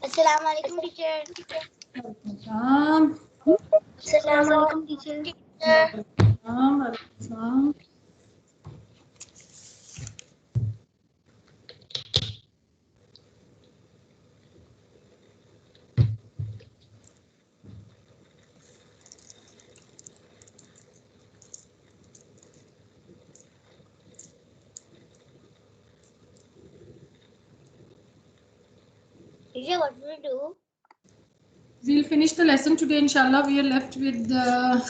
Assalamu alaikum, teacher. Assalamu alaikum, teacher. Teacher, what will we do? We'll finish the lesson today, inshallah. We are left with the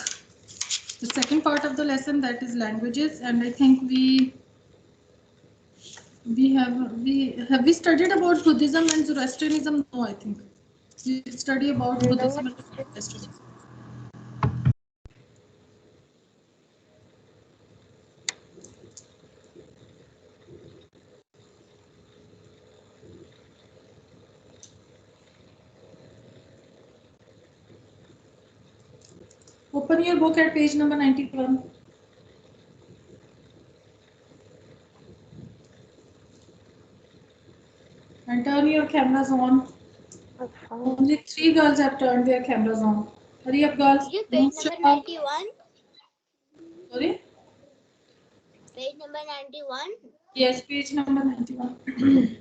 second part of the lesson, that is languages, and I think we studied about Buddhism and Zoroastrianism. No, I think we study about Buddhism and Zoroastrianism. Open your book at page number 91. And turn your cameras on. Only 3 girls have turned their cameras on. Hurry up, girls. Teacher, page number 91. Sorry? Page number 91. Yes, page number 91.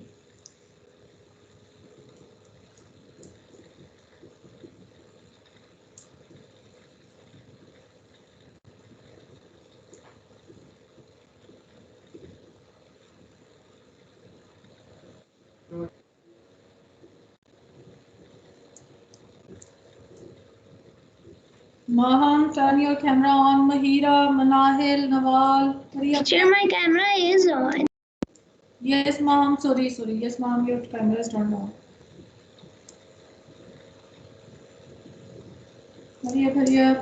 Mahan, turn your camera on. Mahira, Manahil, Nawal. Hurry up. Teacher, my camera is on. Yes, ma'am. Sorry. Yes, ma'am. Your camera is turned on. Hurry up. Teacher,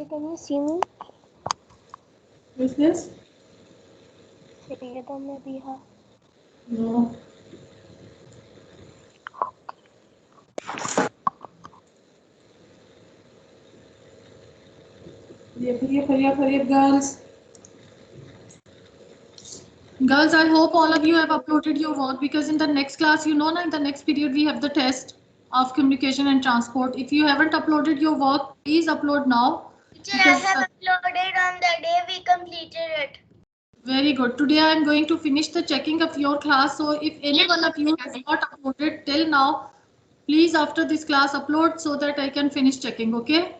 can you see me? Who's this? Sayyida Nabiha. No. Hurry up, girls. Girls, I hope all of you have uploaded your work, because in the next class, in the next period, we have the test of communication and transport. If you haven't uploaded your work, please upload now. Teacher, I have uploaded on the day we completed it. Very good. Today I am going to finish the checking of your class. So if any one of you has not uploaded till now, please after this class upload so that I can finish checking, okay?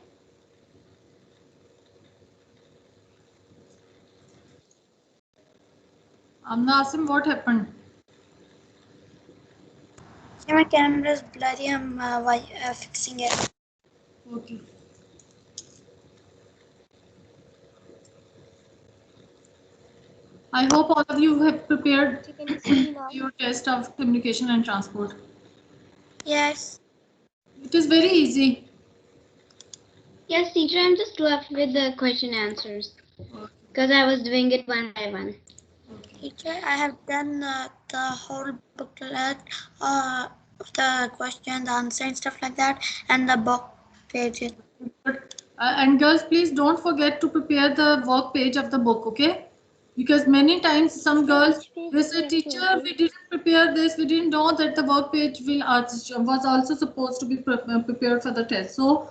Amna Asim, what happened? My camera is blurry. I'm fixing it. Okay. I hope all of you have prepared your test of communication and transport. Yes. It is very easy. Yes, teacher, I'm just left with the question answers because I was doing it one by one. Teacher, I have done the whole booklet of the question, the answer, and stuff like that, and the book pages. And girls, please don't forget to prepare the work page of the book, okay? Because many times some girls, they say, teacher, we didn't prepare this, we didn't know that the work page was also supposed to be prepared for the test. So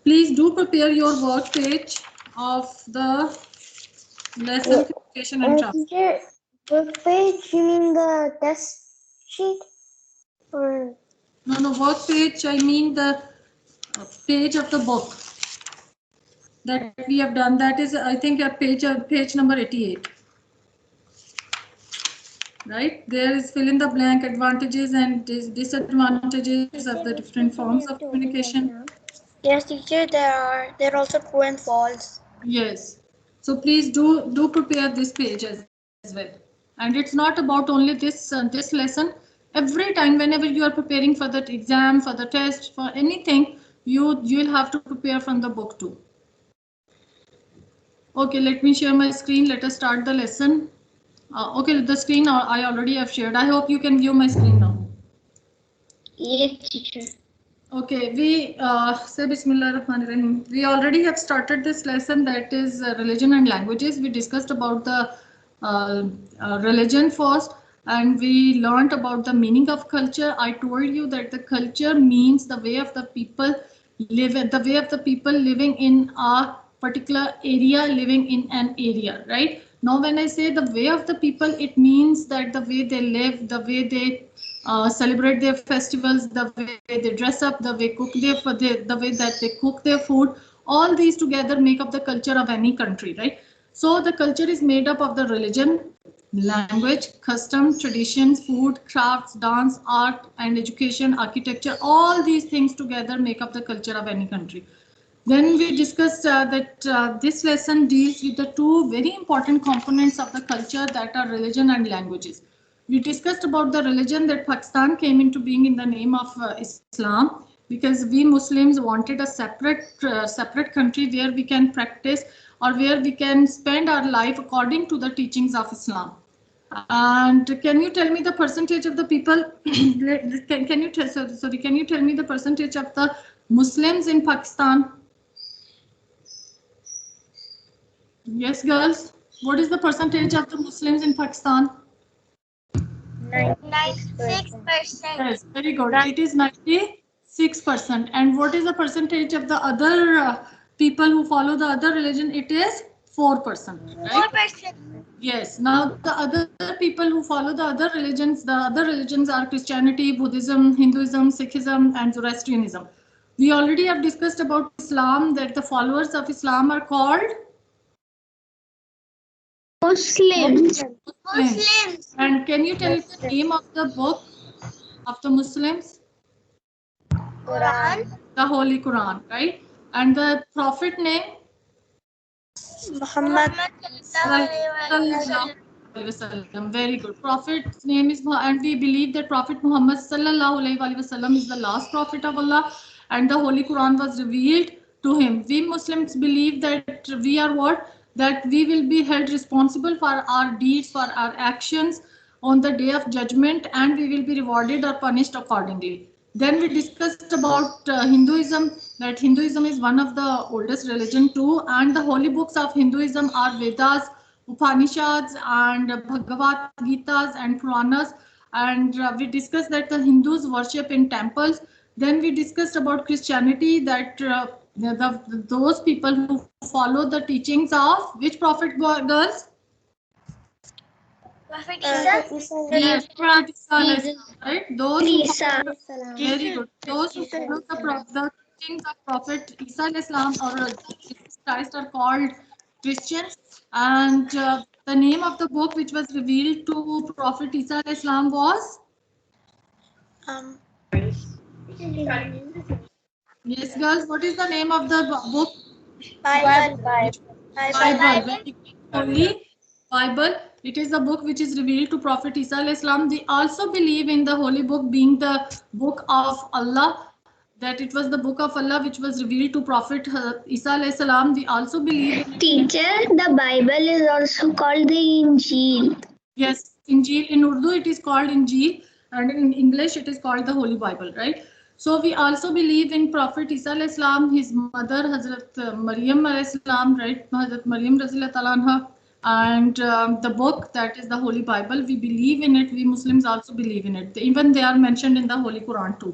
please do prepare your work page of the lesson communication and transport. Teacher, work page, you mean the test sheet? Or No, work page, I mean the page of the book that we have done. That is, I think, a page number 88. Right? There is fill in the blank advantages and disadvantages of the different forms of communication. yes, teacher, there are also true and false. Yes. So please do prepare this page as well. And it's not about only this lesson. Every time, whenever you are preparing for that exam, for the test, for anything, you'll have to prepare from the book too. Okay, let me share my screen. Let us start the lesson. Okay, the screen I already have shared. I hope you can view my screen now. Yes, teacher. Okay, we say Bismillahirrahmanirrahim. We already have started this lesson, that is religion and languages. We discussed about the religion first, and we learned about the meaning of culture. I told you that the culture means the way of the people the way of the people living in a particular area, living in an area, right? Now, when I say the way of the people, it means that the way they live, the way they celebrate their festivals, the way they dress up, the way the way that they cook their food. All these together make up the culture of any country, right? So the culture is made up of the religion, language, custom, traditions, food, crafts, dance, art, and education, architecture. All these things together make up the culture of any country. Then we discussed that this lesson deals with the two very important components of the culture, that are religion and languages. We discussed about the religion, that Pakistan came into being in the name of Islam, because we Muslims wanted a separate country where we can practice, or where we can spend our life according to the teachings of Islam. And can you tell me the percentage of the people? Can you tell? Sorry, can you tell me the percentage of the Muslims in Pakistan? Yes, girls. What is the percentage of the Muslims in Pakistan? 96%. Yes, very good. It is 96%. And what is the percentage of the other people who follow the other religion? It is 4%. Right? 4%. Yes. Now the other people who follow the other religions are Christianity, Buddhism, Hinduism, Sikhism, and Zoroastrianism. We already have discussed about Islam, that the followers of Islam are called Muslims. Muslims. And can you tell me the name of the book of the Muslims? Quran. The Holy Quran, right? And the Prophet name? Muhammad. Sallallahu Alaihi Wasallam. Very good. Prophet's name is, and we believe that Prophet Muhammad Sallallahu Alaihi Wasallam is the last prophet of Allah, and the Holy Quran was revealed to him. We Muslims believe that we are what? That we will be held responsible for our deeds, for our actions on the day of judgment, and we will be rewarded or punished accordingly. Then we discussed about Hinduism, that Hinduism is one of the oldest religion too, and the holy books of Hinduism are Vedas, Upanishads, and Bhagavad Gitas and Puranas. And we discussed that the Hindus worship in temples. Then we discussed about Christianity, that those people who follow the teachings of which prophet, girls? Prophet Yes, Prophet Isa, right? Those who follow, very good. Those who follow the teachings of Prophet Isa Islam, or Jesus Christ, are called Christians. And the name of the book which was revealed to Prophet Isa Islam was? Yes, girls. What is the name of the book? Bible. Bible. Holy Bible. It is the book which is revealed to Prophet Isa Islam. They also believe in the holy book being the book of Allah, that it was the book of Allah which was revealed to Prophet Isa Islam. They also believe in Teacher, the Bible is also called the Injil. Yes, Injil. In Urdu it is called Injil, and in English it is called the Holy Bible, right? So we also believe in Prophet Isa Islam, his mother Hazrat Maryam Islam, right? Hazrat Maryam Anha, and the book, that is the Holy Bible. We believe in it. We Muslims also believe in it. Even they are mentioned in the Holy Quran too.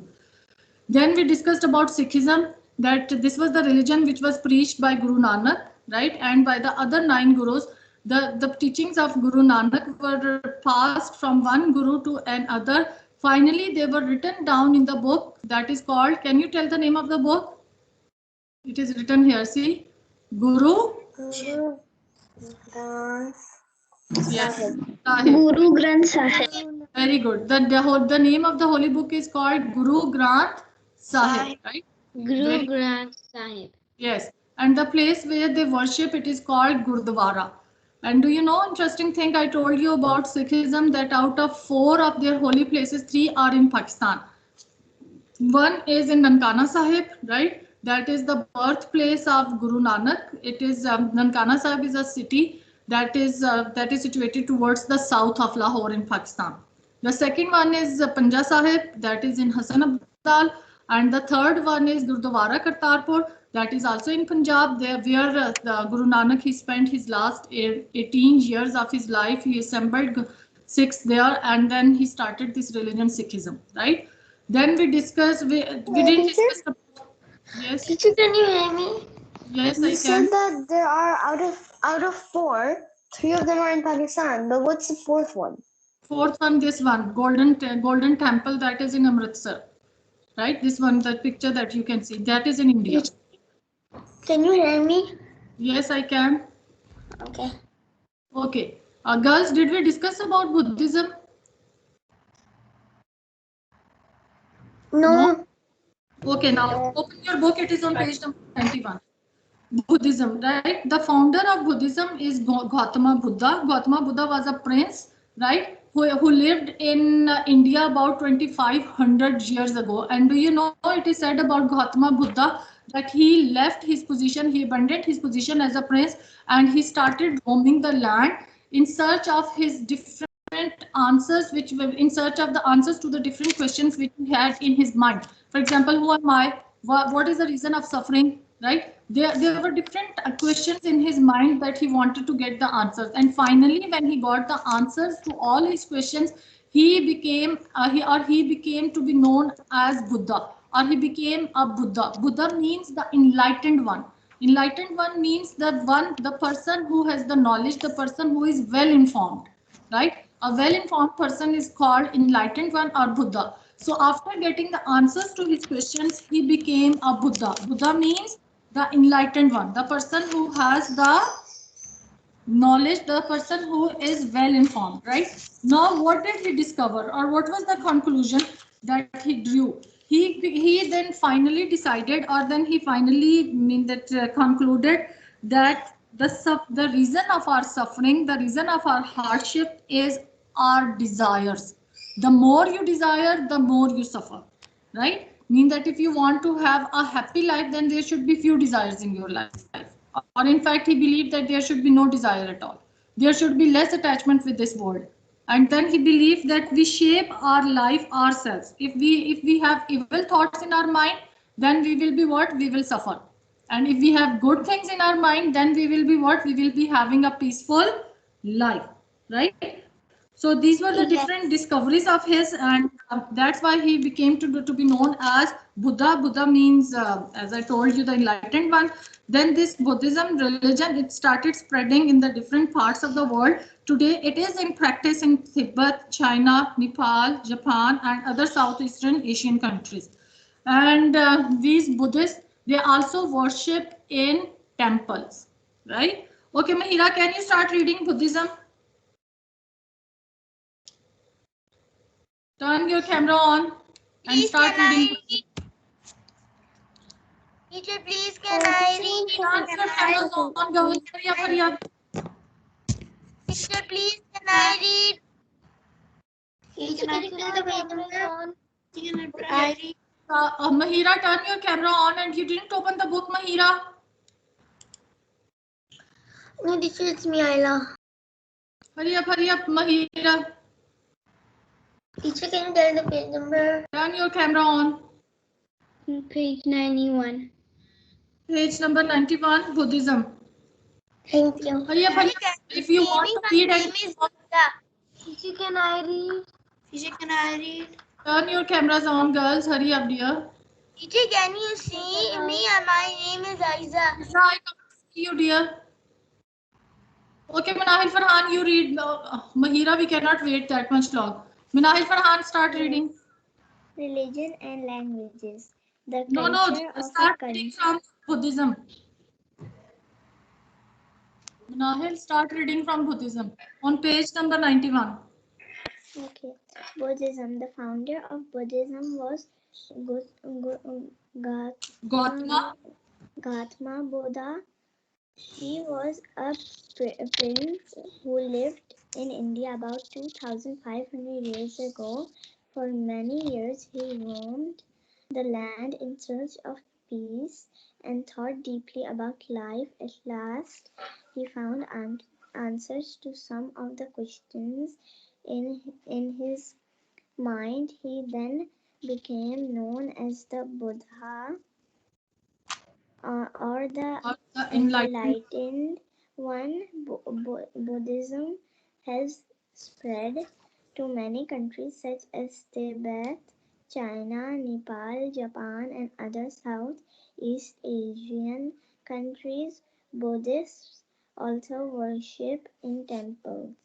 Then we discussed about Sikhism, that this was the religion which was preached by Guru Nanak, right? And by the other 9 gurus. The teachings of Guru Nanak were passed from one guru to another. Finally, they were written down in the book that is called, can you tell the name of the book? It is written here, see? Guru Yes. Sahib. Guru Granth Sahib. Very good. The name of the holy book is called Guru Granth Sahib, right? Guru Granth Sahib. Yes. And the place where they worship, it is called Gurdwara. And do you know, interesting thing, I told you about Sikhism, that out of 4 of their holy places, 3 are in Pakistan. One is in Nankana Sahib, right? That is the birthplace of Guru Nanak. It is Nankana Sahib is a city that is situated towards the south of Lahore in Pakistan. The second one is Panja Sahib, that is in Hassanabad, and the third one is Gurdwara Kartarpur, that is also in Punjab, there where the Guru Nanak he spent his last 18 years of his life. He assembled Sikhs there, and then he started this religion Sikhism, right? Then we discussed, we didn't discuss about, yes. Teacher, can you hear me? Yes, You I said can. that there are out of four, three of them are in Pakistan. But what's the fourth one? Fourth one, this one, Golden Temple, that is in Amritsar, right? This one, the picture that you can see, that is in India. Can you hear me? Yes, I can. Okay. Okay. Girls, did we discuss about Buddhism? No. Okay, now open your book. It is on page number 91. Buddhism, right? The founder of Buddhism is Gautama Buddha. Gautama Buddha was a prince, right? Who lived in India about 2500 years ago. And do you know it is said about Gautama Buddha that he left his position, he abandoned his position as a prince, and he started roaming the land in search of his different answers, which were in search of the answers to the different questions which he had in his mind. For example, who am I? What is the reason of suffering? Right? There were different questions in his mind that he wanted to get the answers. And finally, when he got the answers to all his questions, he became to be known as Buddha, or he became a Buddha. Buddha means the enlightened one. Enlightened one means the person who has the knowledge, the person who is well informed, right? A well-informed person is called enlightened one or Buddha. So after getting the answers to his questions, he became a Buddha. Buddha means the enlightened one, the person who has the knowledge, the person who is well informed, right? Now, what did he discover, or what was the conclusion that he drew? He then finally decided, or then he finally concluded that the reason of our suffering, the reason of our hardship is our desires. The more you desire, the more you suffer, right? Mean that if you want to have a happy life, then there should be few desires in your life. Or in fact, he believed that there should be no desire at all. There should be less attachment with this world. And then he believed that we shape our life ourselves. If we have evil thoughts in our mind, then we will be what? We will suffer. And if we have good things in our mind, then we will be what? We will be having a peaceful life, right? So these were the different discoveries of his, and that's why he became to be known as Buddha. Buddha means, as I told you, the enlightened one. Then this Buddhism religion, it started spreading in the different parts of the world. Today, it is in practice in Tibet, China, Nepal, Japan, and other Southeastern Asian countries. And these Buddhists, they also worship in temples, right? Okay, Mahira, can you start reading Buddhism? Turn your camera on and start reading. Teacher, please can I read? Turn your cameras on, girls. Hurry up, hurry up. Teacher, please can I read? Teacher, can you tell the page number? Can I read? Mahira, turn your camera on, and you didn't open the book, Mahira. No, teacher, it's me, Ayla. Hurry up, Mahira. Teacher, can you tell the page number? Turn your camera on. Page 91. Page number 91, Buddhism. Thank you. Hurry up, hurry up. If you want to read and Teacher, can I read? Teacher, can I read? turn your cameras on, girls. Hurry up, dear. Teacher, can you see me? My name is Aiza. Aiza, I can't see you, dear. Okay, Manahil Farhan, you read. Mahira, we cannot wait that much long. Manahil Farhan, start reading. Religion and languages. The No, culture of start a reading country. from Buddhism. Manahil, start reading from Buddhism on page number 91. Okay. Buddhism. The founder of Buddhism was Gautama Buddha. He was a prince who lived in India about 2,500 years ago. For many years, he roamed the land in search of peace and thought deeply about life. At last, he found answers to some of the questions in his mind, he then became known as the Buddha or the enlightened one. Buddhism has spread to many countries such as Tibet, China, Nepal, Japan, and other Southeast Asian countries. Buddhists also worship in temples.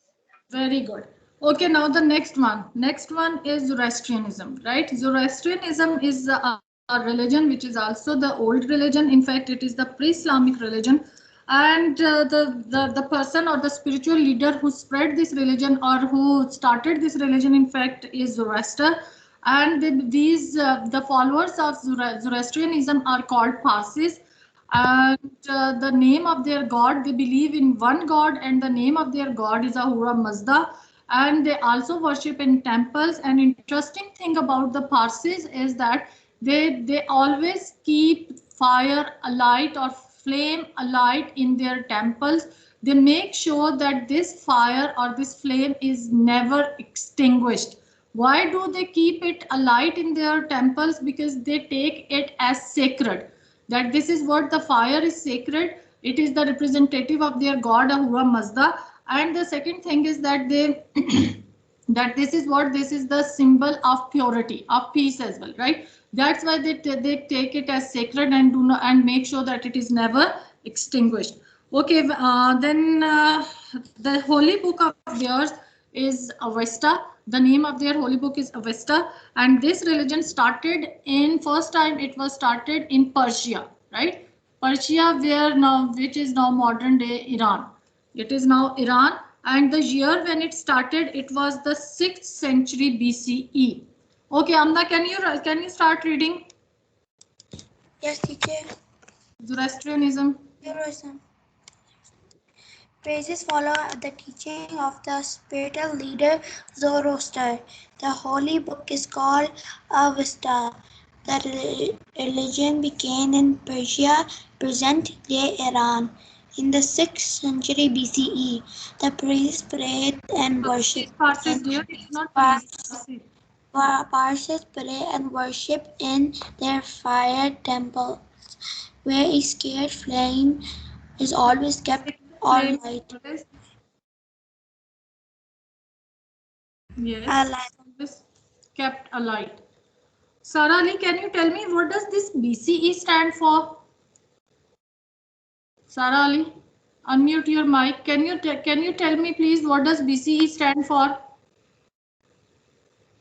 Very good. Okay, now the next one. Next one is Zoroastrianism, right? Zoroastrianism is a religion which is also the old religion. In fact, it is the pre-Islamic religion. And the person or the spiritual leader who spread this religion or who started this religion, in fact, is Zoroaster. And the followers of Zoroastrianism are called Parsis. And the name of their god, they believe in one god, and the name of their god is Ahura Mazda. And they also worship in temples. And interesting thing about the Parsis is that they always keep fire alight or flame alight in their temples. They make sure that this fire or this flame is never extinguished. Why do they keep it alight in their temples? Because they take it as sacred, that this is what the fire is sacred. It is the representative of their god Ahura Mazda. And the second thing is that they that this is the symbol of purity, of peace as well, right? That's why they take it as sacred and do not, and make sure that it is never extinguished. Okay, then the holy book of theirs is Avesta. The name of their holy book is Avesta, and this religion started in first time it was started in Persia, right? Persia, which is now modern day Iran. It is now Iran, and the year when it started, it was the 6th century BCE. Okay, Amna, can you start reading? Yes, teacher. Zoroastrianism. Praises follow the teaching of the spiritual leader Zoroaster. The holy book is called Avesta. The religion began in Persia, present-day Iran, in the 6th century BCE. The priests prayed and worshipped. Parsis, dear, it's not Parsis pray and worship in their fire temples, where a scared flame is always kept all night. Yes, Alive. always kept alight. Sara Ali, can you tell me what does this BCE stand for? Sara Ali, unmute your mic. Can you tell me please what does BCE stand for?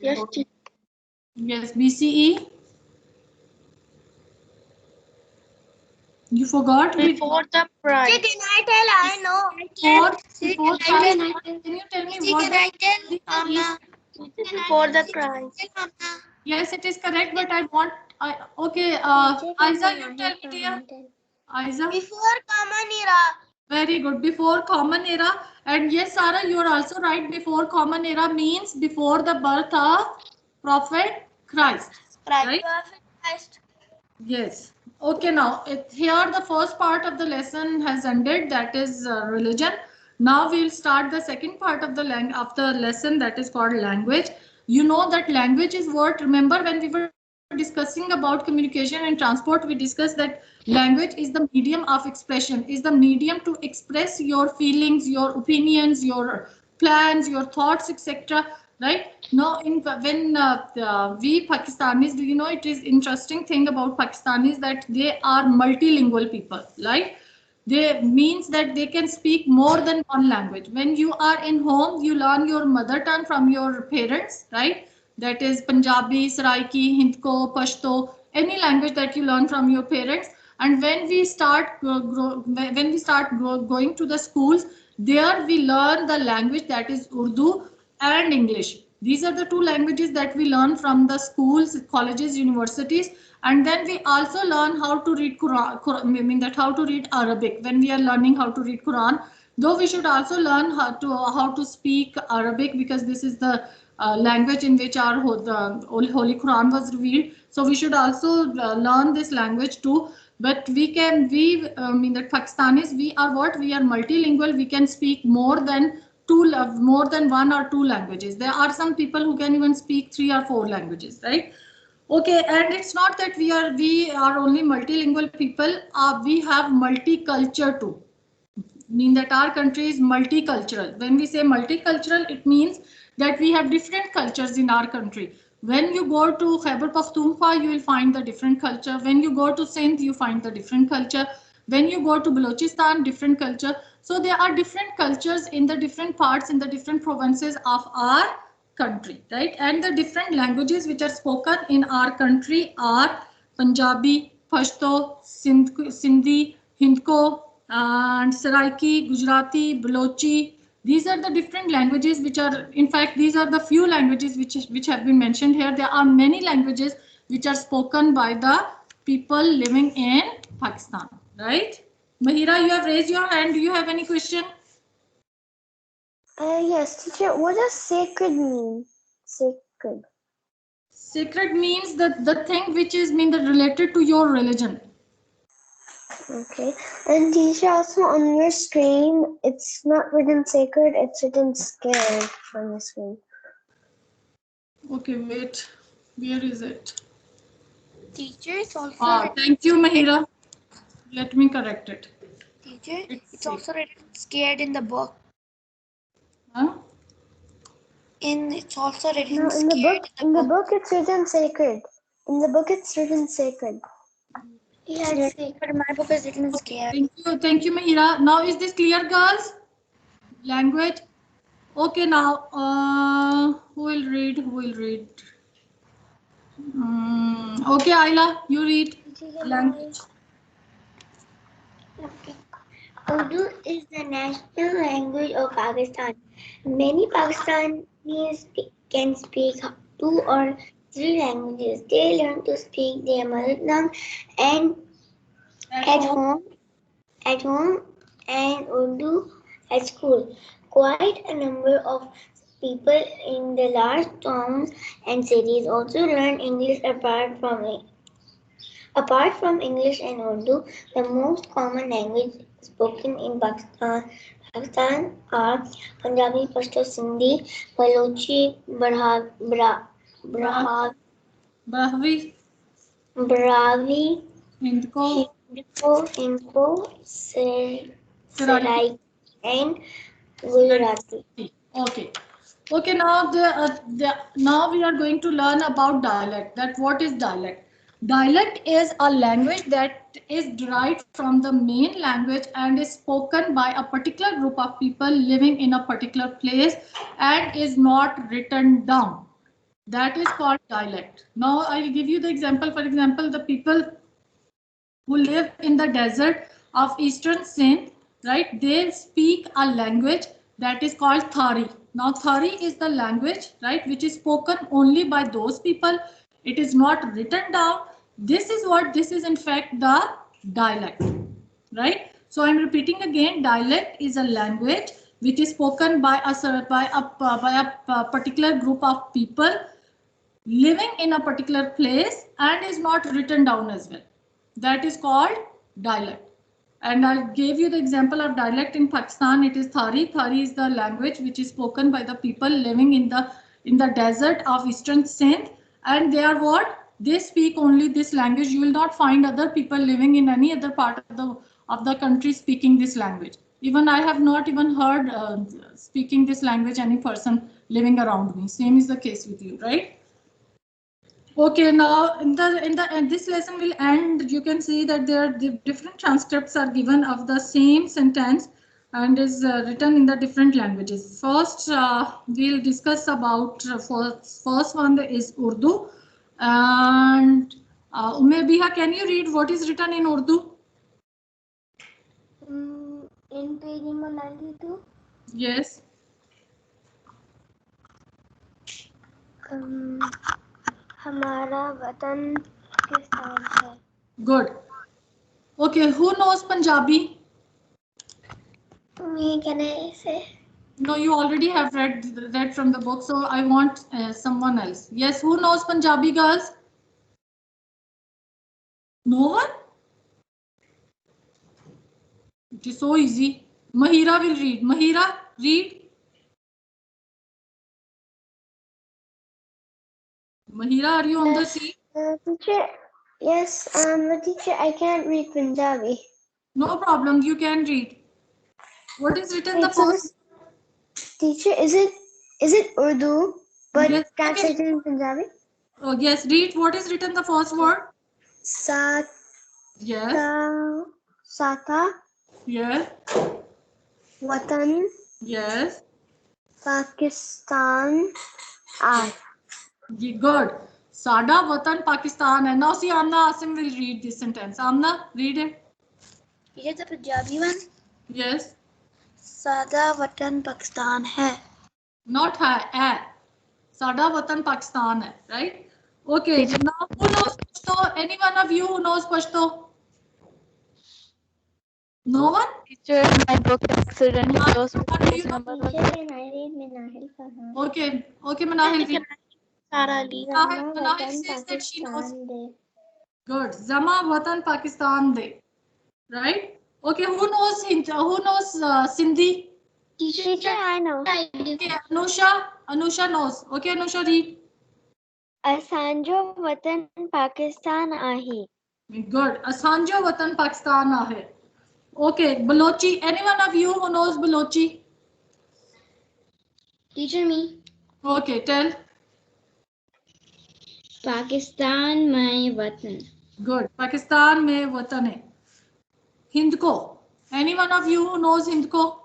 Yes, Yes, BCE. You forgot? before the prize. Can I tell? I know. Before Christ, can you tell me what Before the prize. Yes, it is correct, but I want. Okay, Isa, you tell me, dear. Isa. Before Common Era. Very good. Before Common Era. And yes, Sarah, you are also right. Before Common Era means before the birth of Prophet Christ. Right? Prophet Christ. Yes. Okay, now here the first part of the lesson has ended. That is religion. Now we'll start the second part of the lesson, that is called language. You know that language is what, remember when we were discussing about communication and transport, we discussed that language is the medium of expression, is the medium to express your feelings, your opinions, your plans, your thoughts, etc. Right? Now, when we Pakistanis, do you know, it is interesting thing about Pakistanis that they are multilingual people, right? They means that they can speak more than one language. When you are in home, you learn your mother tongue from your parents, right? That is Punjabi, Saraiki, Hindko, Pashto, any language that you learn from your parents. And when we start going to the schools, there we learn the language that is Urdu and English. These are the two languages that we learn from the schools, colleges, universities. And then we also learn how to read Quran, how to read Arabic when we are learning how to read Quran. Though we should also learn how to speak Arabic, because this is the language in which our Holy Quran was revealed. So we should also learn this language too. But that Pakistanis, we are multilingual. We can speak more than more than 1 or 2 languages. There are some people who can even speak 3 or 4 languages, right? Okay, and it's not that we are only multilingual people. We have multicultural too. Mean that our country is multicultural. When we say multicultural, it means that we have different cultures in our country. When you go to Khyber Pakhtunkhwa, you will find the different culture. When you go to Sindh, you find the different culture. When you go to Balochistan, different culture. So there are different cultures in the different parts, in the different provinces of our country, right? And the different languages which are spoken in our country are Punjabi, Pashto, Sindhi, Hindko, and Saraiki, Gujarati, Balochi. These are the different languages which are, in fact, these are the few languages which have been mentioned here. There are many languages which are spoken by the people living in Pakistan, right? Mahira, you have raised your hand. Do you have any question? Yes, teacher. What does sacred mean? Sacred. Sacred means the thing which is related to your religion. Okay. And teacher, also on your screen, it's not written sacred, it's written scared on the screen. Okay, wait. Where is it? Teacher, it's also Thank you, Mahira. Let me correct it. teacher, it's also written scared in the book. Huh? It's also written No, in the scared book, it's written sacred. In the book, it's written sacred. Yeah, it's sacred. My book is written scared. Thank you, Mahira. Now is this clear, girls? Language. Okay, now who will read? Okay, Ayla, you read language. Okay. Urdu is the national language of Pakistan. Many Pakistanis can speak 2 or 3 languages. They learn to speak their mother tongue and at home and Urdu at school. Quite a number of people in the large towns and cities also learn English apart from it. Apart from English and Urdu, the most common language spoken in Pakistan are Punjabi, Pashto, Sindhi, Balochi, Brahvi, Hindko, Saraiki, and Gujarati. Okay. Okay, now now we are going to learn about dialect. That what is dialect? Dialect is a language that is derived from the main language and is spoken by a particular group of people living in a particular place and is not written down. That is called dialect. Now I will give you the example. For example, the people who live in the desert of eastern Sindh, right? They speak a language that is called Thari. Now Thari is the language, right, which is spoken only by those people. It is not written down. This is in fact the dialect, right? So I'm repeating again, dialect is a language which is spoken by a particular group of people living in a particular place and is not written down as well. That is called dialect. And I gave you the example of dialect in Pakistan. It is Thari. Thari is the language which is spoken by the people living in the desert of eastern Sindh. And they are what? They speak only this language. You will not find other people living in any other part of the country speaking this language. Even I have not even heard speaking this language any person living around me. Same is the case with you, right? Okay, now in this lesson will end. You can see that there are different transcripts are given of the same sentence and is written in the different languages. First, we'll discuss about first one is Urdu, and Umme Biha, can you read what is written in Urdu? In page number 92. Yes. हमारा वतन पाकिस्तान है. Good. Okay, who knows Punjabi? Me, can I say? No, you already have read from the book, so I want someone else. Yes, who knows Punjabi, girls? No one? It is so easy. Mahira will read. Mahira, read. Mahira, are you on the seat? Teacher, yes, but teacher, I can't read Punjabi. No problem, you can read. What is written the Wait, so first? this, teacher, is it Urdu, but Yes, translated in Punjabi? oh, yes, read. What is written the first word? Sata, Yes, Sata, yes, Watan, yes. Pakistan, I. Good. Sada Watan Pakistan. And now see, Amna Asim will read this sentence. Amna, read it. Is it the Punjabi one? Yes. Sada Watan Pakistan hai. Not hai. Sada Watan Pakistan hai, right? Okay. Now who knows Pashto? Any one of you who knows Pashto? No one? Teacher, my book accident is lost with What do page you know? number. Teacher, can I read Minahil Fahan? Okay. Okay, Manahil. read. Sara Ali. Manahil says that she knows. Good. Zama Watan Pakistan Day. Right? Okay, who knows Sindhi? Teacher, I know. Okay, Anusha knows. Okay, Anusha, read. Asanjo Watan Pakistan Ahi. Good. Asanjo Watan Pakistan Ahe. Okay, Balochi. Any one of you who knows Balochi? Teacher me. Okay, tell. Pakistan my watan. Good. Pakistan mein watan hai. Hindko. Any one of you who knows Hindko?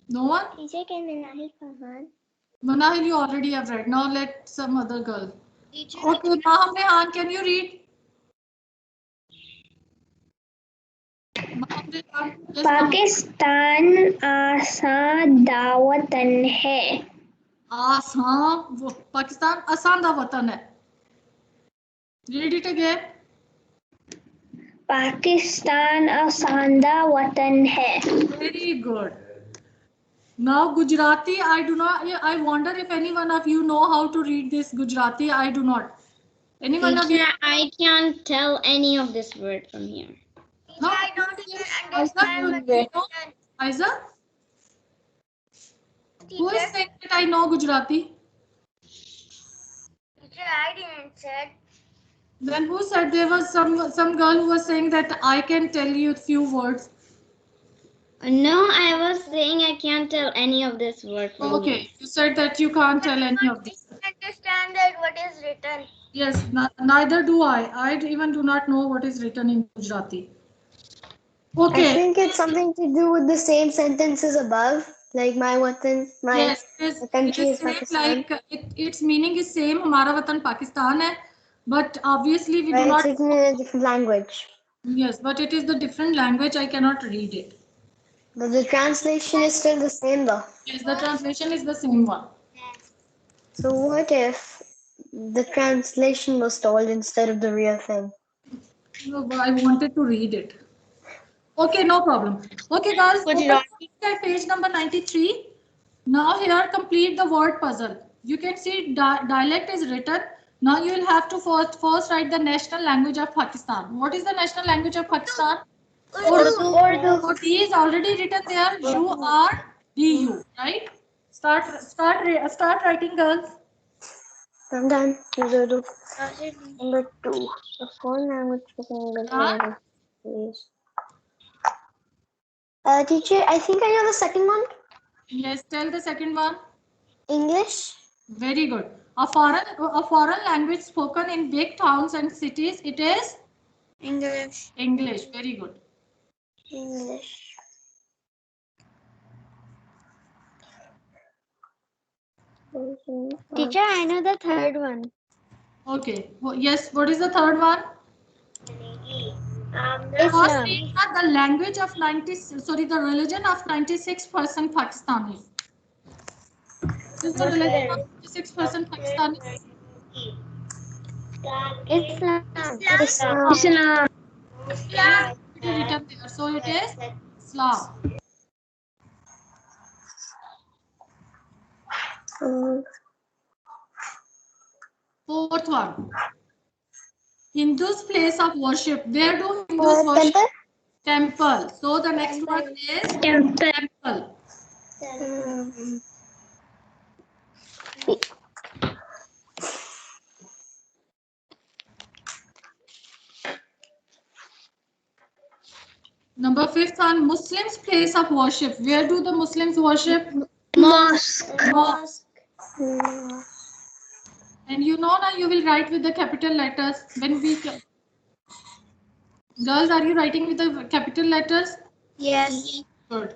No one? Teacher, can Minahil Fahan? Manahil, you already have read. Now let some other girl. Teacher. Okay, Mahamrehan, can you read? Mahamrehan, yes, Pakistan आसा वतन है. आसान वो पाकिस्तान आसान दा वतन है. Read it again. Pakistan आसान वतन है. Very good. Now Gujarati, I wonder if any one of you know how to read this Gujarati. I do not. Any one of you? Teacher, I can't tell any of this word from here. No, I don't even understand. You know, Aiza? Who is saying that I know Gujarati? Teacher, I didn't say. Then who said there was some girl who was saying that I can tell you a few words? No, I was saying I can't tell any of this word from here. Okay, you said that you can't tell any of this. Understand that what is written. Yes, neither do I. I even do not know what is written in Gujarati. Okay. I think it's something to do with the same sentences above, like my watan, my Yes, the country is same, Pakistan. like its meaning is same. Hamara watan Pakistan hai, but obviously we do But not. it's written in a different language. Yes, but it is the different language. I cannot read it. But the translation is still the same though. Yes, the translation is the same one. So what if the translation was told instead of the real thing? No, I wanted to read it. Okay, no problem. Okay, guys, open at page number 93. Now here, complete the word puzzle. You can see dialect is written. Now you will have to first write the national language of Pakistan. What is the national language of Pakistan? Urdu. So D is already written there. U R D U. Right? Start writing, girls. I'm done. Number 2. The foreign language spoken English. Please. Teacher, I think I know the second one. Yes, tell the second one. English. Very good. A foreign language spoken in big towns and cities. It is English. English. Very good. English. Teacher, I know the third one. Okay. Yes. What is the third one? Islam. The language of the religion of 96% Pakistanis. What is the religion of 96% Pakistanis? Islam. Islam. Islam. It is written there. So it is Islam. Fourth one. Hindus' place of worship. Where do Hindus worship? Temple. So the next one is temple. Number 5th one, Muslims' place of worship. Where do the Muslims worship? Mosque. Mosque. And you know now you will write with the capital letters. When we girls, are you writing with the capital letters? Yes. Good.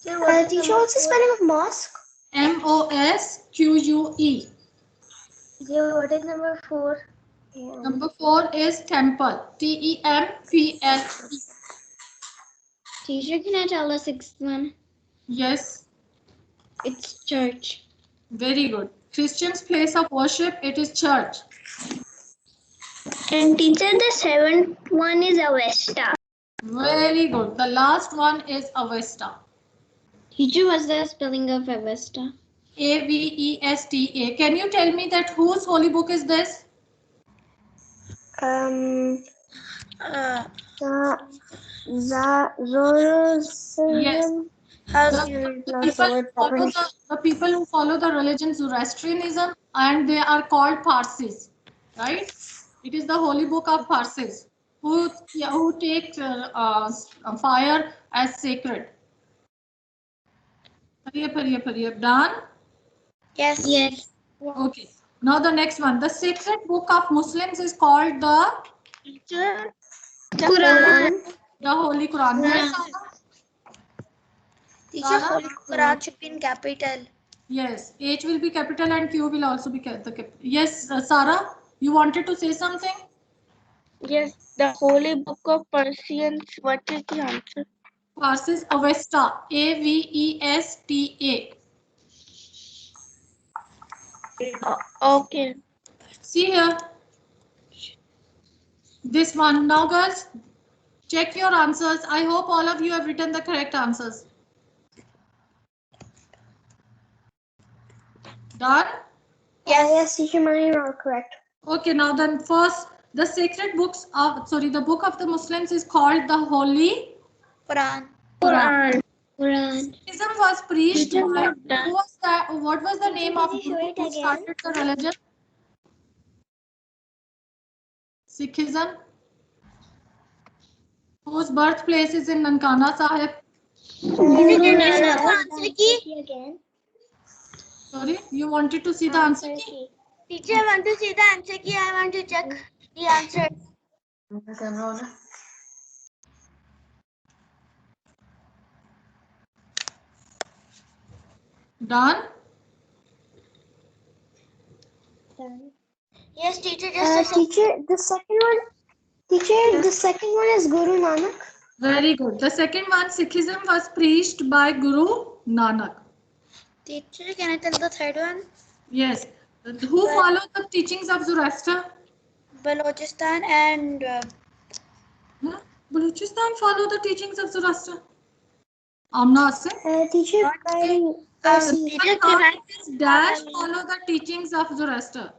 Teacher, what's the spelling of mosque? MOSQUE. Teacher, what is number 4? Number 4 is temple. TEMPLE. Teacher, can I tell the 6th one? Yes. It's church. Very good. Christians' place of worship, it is church. And teacher, the 7th one is Avesta. Very good. The last one is Avesta. Teacher, what's the spelling of Avesta? AVESTA. Can you tell me that whose holy book is this? Zoroastrianism. Yes. The people who follow the religion Zoroastrianism, and they are called Parsis, right? It is the holy book of Parsis who take fire as sacred. Hurry up. Done? Yes. Yes. Okay. Now the next one. The sacred book of Muslims is called the Quran. The Holy Quran. Yes, Sarah? Teacher, Holy Quran should be in capital. Yes. H will be capital and Q will also be the capital. Yes, Sarah, you wanted to say something? Yes, the Holy Book of Persians. What is the answer? Parsis Avesta. AVESTA. Okay. See here. This one. Now, girls, check your answers. I hope all of you have written the correct answers. Done? Yes, teacher, mine are correct. Okay, now then first, the sacred books of, the book of the Muslims is called the Holy Quran. Quran. Sikhism was preached by, who was that, what was the name of guru who started the religion? Sikhism, whose birthplace is in Nankana Sahib. Sorry, you wanted to see the answer key? Teacher, I want to see the answer key. I want to check the answer. Done? Yes, teacher, just a second. Teacher, the second one. Teacher, the second one is Guru Nanak. Very good. The second one, Sikhism was preached by Guru Nanak. Teacher, can I tell the third one? Yes. Who followed the teachings of Zoroaster? Balochistan and Balochistan follow the teachings of Zoroaster. Amna Asif. Teacher, Dash follow the teachings of Zoroaster.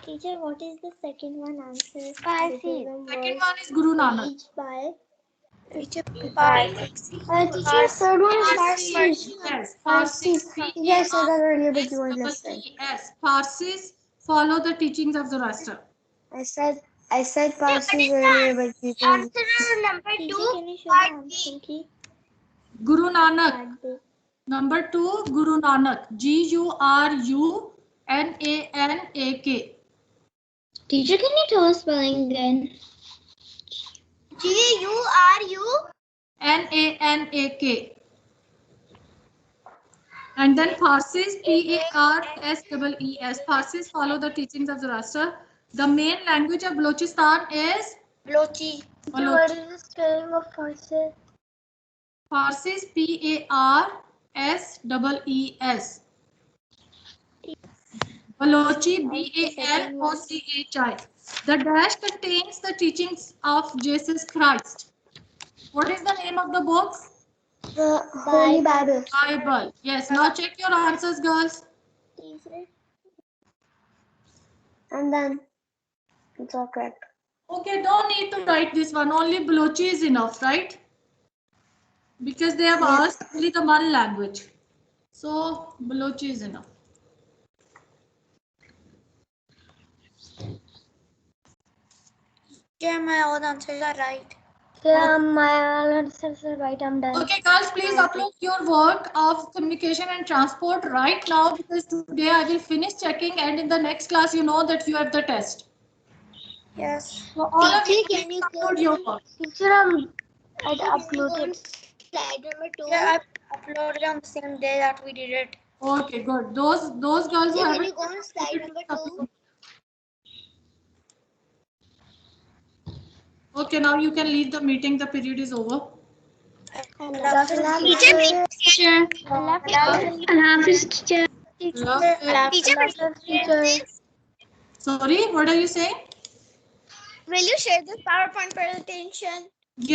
Teacher, what is the second one answer? Parsi. Second one is Guru Nanak. Teacher, Teacher, third one is Parsis. Yes, Parsis. Yes, I said that earlier, but you weren't listening. Yes, Parsis follow the teachings of Zoroaster. I said Parsis earlier, but you weren't. answer number Teacher, 2. can you show the answer key? Guru Nanak. Number 2, Guru Nanak. GURUNANAK. Teacher, can you tell us spelling again? NANAK. And then Parsis, PARSEES. Parsis follow the teachings of Zoroaster. The main language of Balochistan is Balochi. What is the spelling of Parsis? Parsis, PARSEES. Balochi, BALOCHI. The dash contains the teachings of Jesus Christ. What is the name of the book? The Holy Bible. Bible. Yes. Now check your answers, girls. And then it's all correct. Okay, don't need to write this one. Only Balochi is enough, right? Because they have asked only the one language. So Balochi is enough. Yeah, my all answers are right. Yeah, my right, I'm done. Okay, girls, please upload your work of communication and transport right now because today I will finish checking and in the next class you know that you have the test. Yes. So all of you Teacher, can please you upload your work. Teacher, I'd uploaded. Slide number 2. Yeah, I uploaded on the same day that we did it. Okay, good. Those girls who Teacher, can haven't you go on slide number 2? Okay, now you can leave the meeting. The period is over. Teacher. Allah Hafiz, teacher. Teacher. Sorry, what are you saying? Will you share this PowerPoint presentation? Yes.